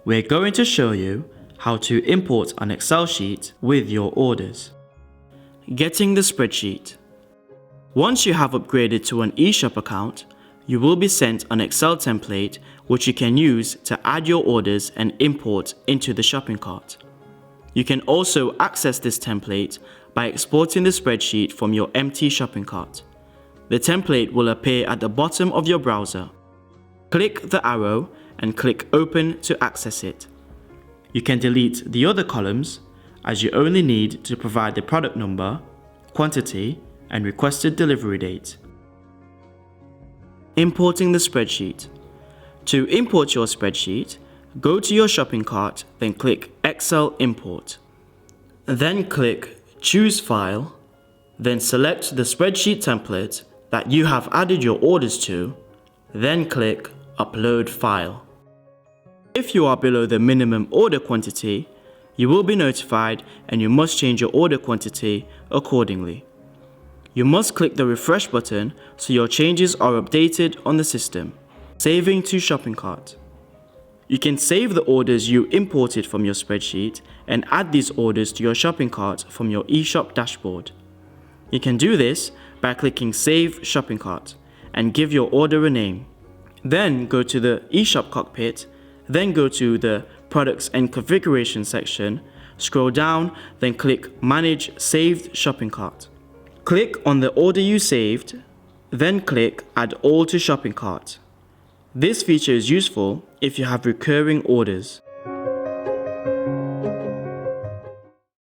we're going to show you how to import an Excel sheet with your orders. Getting the spreadsheet. Once you have upgraded to an eShop account, you will be sent an Excel template which you can use to add your orders and import into the shopping cart. You can also access this template by exporting the spreadsheet from your empty shopping cart. The template will appear at the bottom of your browser. Click the arrow and click Open to access it. You can delete the other columns as you only need to provide the product number, quantity, and requested delivery date. Importing the spreadsheet. To import your spreadsheet, go to your shopping cart, then click Excel Import. Then click Choose File, then select the spreadsheet template that you have added your orders to, then click Upload File. If you are below the minimum order quantity, you will be notified and you must change your order quantity accordingly. You must click the refresh button so your changes are updated on the system. Saving to shopping cart. You can save the orders you imported from your spreadsheet and add these orders to your shopping cart from your eShop dashboard. You can do this by clicking Save Shopping Cart and give your order a name. Then go to the eShop cockpit, then go to the Products and Configuration section, scroll down, then click Manage Saved Shopping Cart. Click on the order you saved, then click Add All to Shopping Cart. This feature is useful if you have recurring orders.